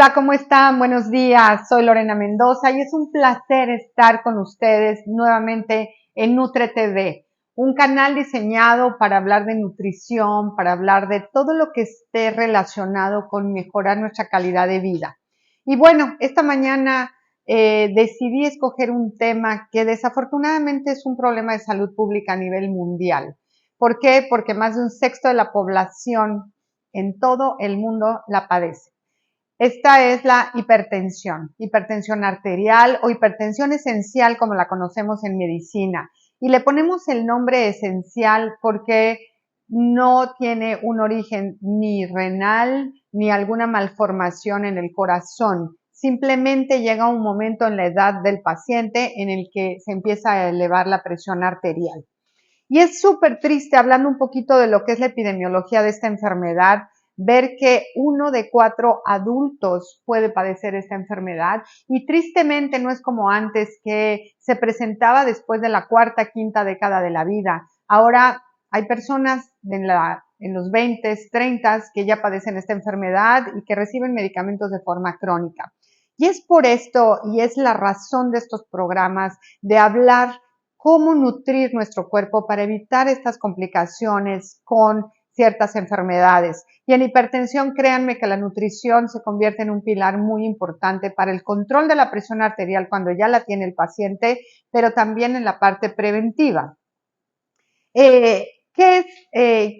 Hola, ¿cómo están? Buenos días. Soy Lorena Mendoza y es un placer estar con ustedes nuevamente en Nutre TV, un canal diseñado para hablar de nutrición, para hablar de todo lo que esté relacionado con mejorar nuestra calidad de vida. Y bueno, esta mañana decidí escoger un tema que desafortunadamente es un problema de salud pública a nivel mundial. ¿Por qué? Porque más de un sexto de la población en todo el mundo la padece. Esta es la hipertensión arterial o hipertensión esencial como la conocemos en medicina. Y le ponemos el nombre esencial porque no tiene un origen ni renal ni alguna malformación en el corazón. Simplemente llega un momento en la edad del paciente en el que se empieza a elevar la presión arterial. Y es súper triste, hablando un poquito de lo que es la epidemiología de esta enfermedad, ver que 1 de 4 adultos puede padecer esta enfermedad y tristemente no es como antes que se presentaba después de la cuarta, quinta década de la vida. Ahora hay personas en los 20, 30 que ya padecen esta enfermedad y que reciben medicamentos de forma crónica. Y es por esto y es la razón de estos programas de hablar cómo nutrir nuestro cuerpo para evitar estas complicaciones con ciertas enfermedades. Y en hipertensión, créanme que la nutrición se convierte en un pilar muy importante para el control de la presión arterial cuando ya la tiene el paciente, pero también en la parte preventiva.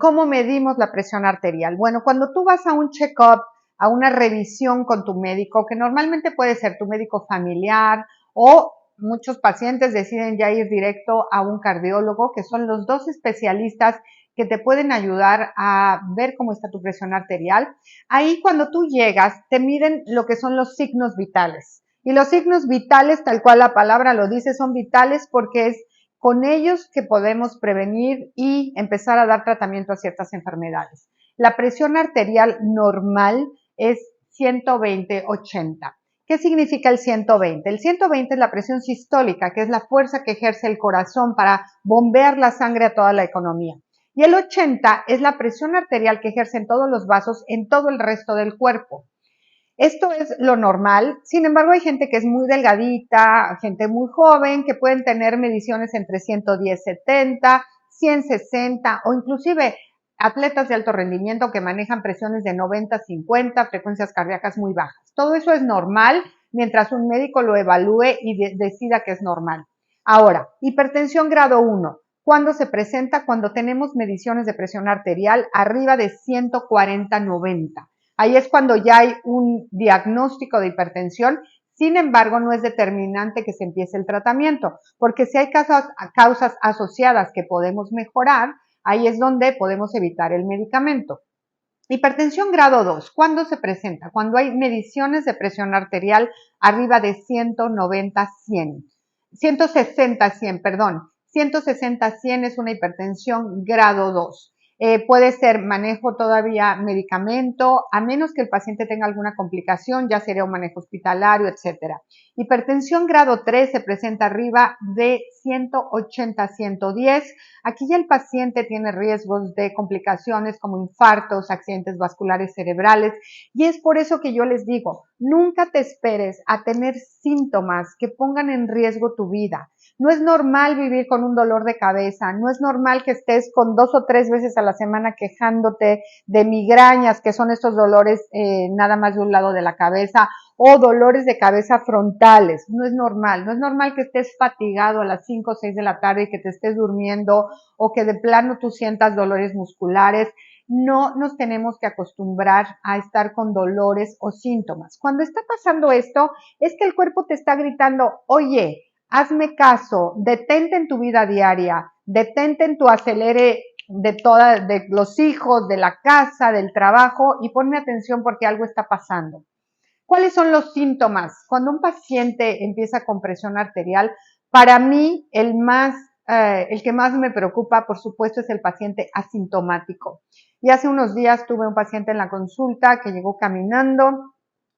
¿Cómo medimos la presión arterial? Bueno, cuando tú vas a un check-up, a una revisión con tu médico, que normalmente puede ser tu médico familiar o muchos pacientes deciden ya ir directo a un cardiólogo, que son los dos especialistas que te pueden ayudar a ver cómo está tu presión arterial. Ahí cuando tú llegas, te miden lo que son los signos vitales. Y los signos vitales, tal cual la palabra lo dice, son vitales porque es con ellos que podemos prevenir y empezar a dar tratamiento a ciertas enfermedades. La presión arterial normal es 120/80. ¿Qué significa el 120? El 120 es la presión sistólica, que es la fuerza que ejerce el corazón para bombear la sangre a toda la economía. Y el 80 es la presión arterial que ejercen todos los vasos en todo el resto del cuerpo. Esto es lo normal, sin embargo hay gente que es muy delgadita, gente muy joven que pueden tener mediciones entre 110/70, 160 o inclusive atletas de alto rendimiento que manejan presiones de 90/50, frecuencias cardíacas muy bajas. Todo eso es normal mientras un médico lo evalúe y decida que es normal. Ahora, hipertensión grado 1. ¿Cuándo se presenta? Cuando tenemos mediciones de presión arterial arriba de 140/90. Ahí es cuando ya hay un diagnóstico de hipertensión. Sin embargo, no es determinante que se empiece el tratamiento, porque si hay causas asociadas que podemos mejorar, ahí es donde podemos evitar el medicamento. Hipertensión grado 2, ¿cuándo se presenta? Cuando hay mediciones de presión arterial arriba de 190/100, 160/100, perdón. 160/100 es una hipertensión grado 2. Puede ser manejo todavía medicamento, a menos que el paciente tenga alguna complicación, ya sería un manejo hospitalario, etcétera. Hipertensión grado 3 se presenta arriba de 180/110. Aquí ya el paciente tiene riesgos de complicaciones como infartos, accidentes vasculares cerebrales, y es por eso que yo les digo, nunca te esperes a tener síntomas que pongan en riesgo tu vida. No es normal vivir con un dolor de cabeza, no es normal que estés con 2 o 3 veces a la semana quejándote de migrañas, que son estos dolores nada más de un lado de la cabeza, o dolores de cabeza frontales. No es normal que estés fatigado a las 5 o 6 de la tarde y que te estés durmiendo o que de plano tú sientas dolores musculares. No nos tenemos que acostumbrar a estar con dolores o síntomas. Cuando está pasando esto, es que el cuerpo te está gritando, oye, hazme caso, detente en tu vida diaria, detente en tu acelere de los hijos, de la casa, del trabajo y ponme atención porque algo está pasando. ¿Cuáles son los síntomas? Cuando un paciente empieza con presión arterial, para mí el que más me preocupa, por supuesto, es el paciente asintomático. Y hace unos días tuve un paciente en la consulta que llegó caminando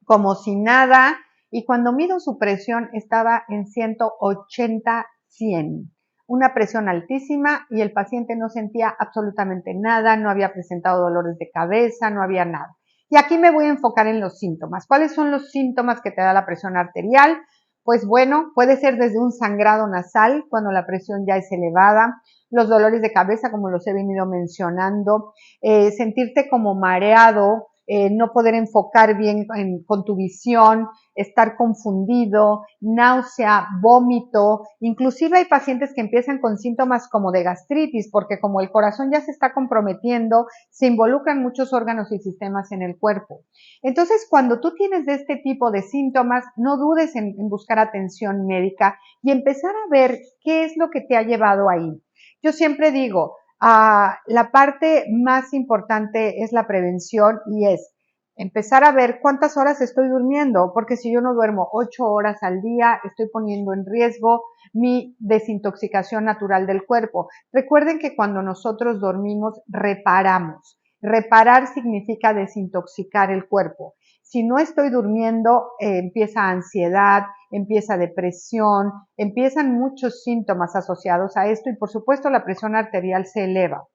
como si nada y cuando mido su presión estaba en 180/100. Una presión altísima y el paciente no sentía absolutamente nada, no había presentado dolores de cabeza, no había nada. Y aquí me voy a enfocar en los síntomas. ¿Cuáles son los síntomas que te da la presión arterial? Pues bueno, puede ser desde un sangrado nasal cuando la presión ya es elevada, los dolores de cabeza, como los he venido mencionando, sentirte como mareado, no poder enfocar bien con tu visión, estar confundido, náusea, vómito. Inclusive hay pacientes que empiezan con síntomas como de gastritis, porque como el corazón ya se está comprometiendo, se involucran muchos órganos y sistemas en el cuerpo. Entonces, cuando tú tienes de este tipo de síntomas, no dudes en buscar atención médica y empezar a ver qué es lo que te ha llevado ahí. Yo siempre digo, la parte más importante es la prevención y es empezar a ver cuántas horas estoy durmiendo, porque si yo no duermo 8 horas al día, estoy poniendo en riesgo mi desintoxicación natural del cuerpo. Recuerden que cuando nosotros dormimos, reparamos. Reparar significa desintoxicar el cuerpo. Si no estoy durmiendo, empieza ansiedad, empieza depresión, empiezan muchos síntomas asociados a esto y por supuesto la presión arterial se eleva.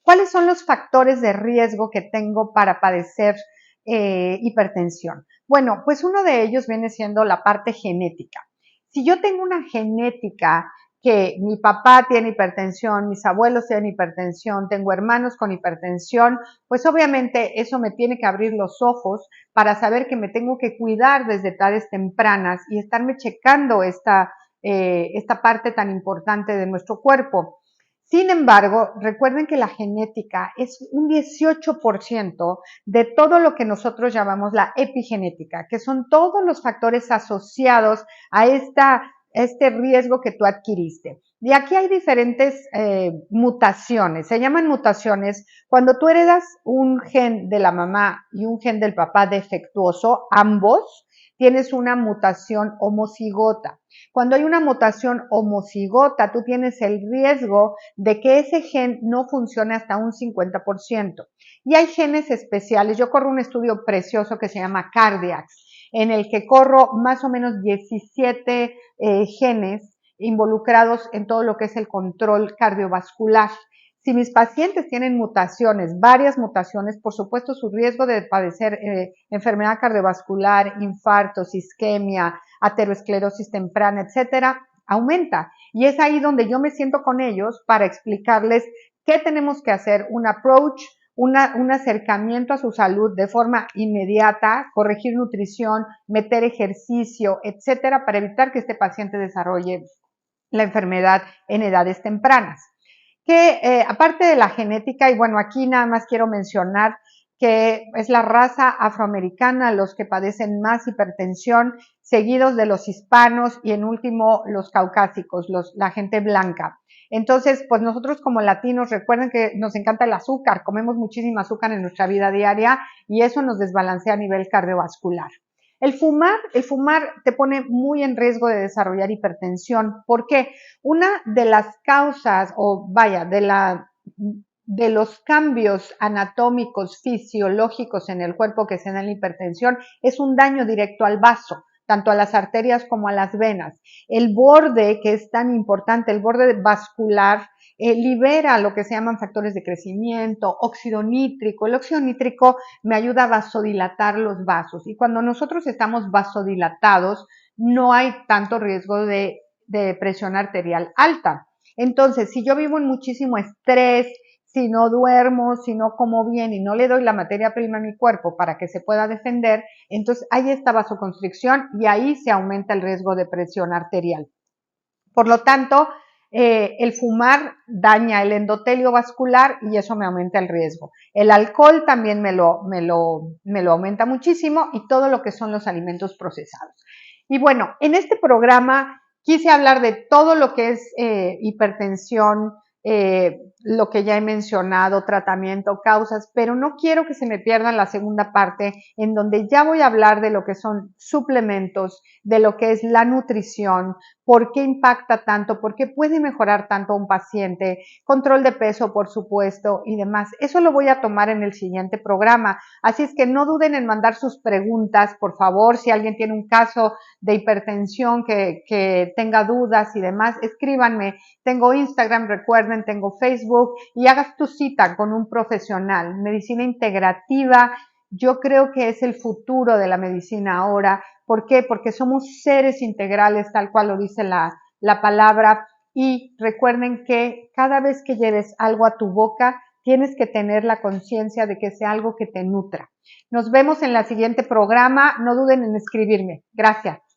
¿Cuáles son los factores de riesgo que tengo para padecer hipertensión? Bueno, pues uno de ellos viene siendo la parte genética. Si yo tengo una genética que mi papá tiene hipertensión, mis abuelos tienen hipertensión, tengo hermanos con hipertensión, pues obviamente eso me tiene que abrir los ojos para saber que me tengo que cuidar desde edades tempranas y estarme checando esta parte tan importante de nuestro cuerpo. Sin embargo, recuerden que la genética es un 18% de todo lo que nosotros llamamos la epigenética, que son todos los factores asociados a este riesgo que tú adquiriste. Y aquí hay diferentes mutaciones, se llaman mutaciones cuando tú heredas un gen de la mamá y un gen del papá defectuoso, ambos, tienes una mutación homocigota. Cuando hay una mutación homocigota, tú tienes el riesgo de que ese gen no funcione hasta un 50%. Y hay genes especiales. Yo corro un estudio precioso que se llama Cardiacs, en el que corro más o menos 17 genes involucrados en todo lo que es el control cardiovascular. Si mis pacientes tienen mutaciones, varias mutaciones, por supuesto su riesgo de padecer enfermedad cardiovascular, infartos, isquemia, aterosclerosis temprana, etcétera, aumenta. Y es ahí donde yo me siento con ellos para explicarles qué tenemos que hacer, un approach, un acercamiento a su salud de forma inmediata, corregir nutrición, meter ejercicio, etcétera, para evitar que este paciente desarrolle la enfermedad en edades tempranas. Que aparte de la genética, y bueno, aquí nada más quiero mencionar que es la raza afroamericana los que padecen más hipertensión, seguidos de los hispanos y en último los caucásicos, la gente blanca. Entonces, pues nosotros como latinos, recuerden que nos encanta el azúcar, comemos muchísimo azúcar en nuestra vida diaria y eso nos desbalancea a nivel cardiovascular. El fumar te pone muy en riesgo de desarrollar hipertensión. ¿Por qué? Una de las causas, o vaya, de los cambios anatómicos, fisiológicos en el cuerpo que se da en la hipertensión es un daño directo al vaso, tanto a las arterias como a las venas. El borde, que es tan importante, el borde vascular, libera lo que se llaman factores de crecimiento, óxido nítrico. El óxido nítrico me ayuda a vasodilatar los vasos y cuando nosotros estamos vasodilatados no hay tanto riesgo de presión arterial alta. Entonces, si yo vivo en muchísimo estrés, si no duermo, si no como bien y no le doy la materia prima a mi cuerpo para que se pueda defender, entonces hay esta vasoconstricción y ahí se aumenta el riesgo de presión arterial. Por lo tanto, el fumar daña el endotelio vascular y eso me aumenta el riesgo. El alcohol también me lo aumenta muchísimo y todo lo que son los alimentos procesados. Y bueno, en este programa quise hablar de todo lo que es hipertensión, lo que ya he mencionado, tratamiento, causas, pero no quiero que se me pierda la segunda parte en donde ya voy a hablar de lo que son suplementos, de lo que es la nutrición, por qué impacta tanto, por qué puede mejorar tanto a un paciente, control de peso, por supuesto, y demás. Eso lo voy a tomar en el siguiente programa. Así es que no duden en mandar sus preguntas, por favor, si alguien tiene un caso de hipertensión que tenga dudas y demás, escríbanme. Tengo Instagram, recuerden, tengo Facebook y hagas tu cita con un profesional. Medicina integrativa yo creo que es el futuro de la medicina ahora. ¿Por qué? Porque somos seres integrales, tal cual lo dice la palabra, y recuerden que cada vez que lleves algo a tu boca, tienes que tener la conciencia de que sea algo que te nutra. Nos vemos en el siguiente programa. No duden en escribirme. Gracias.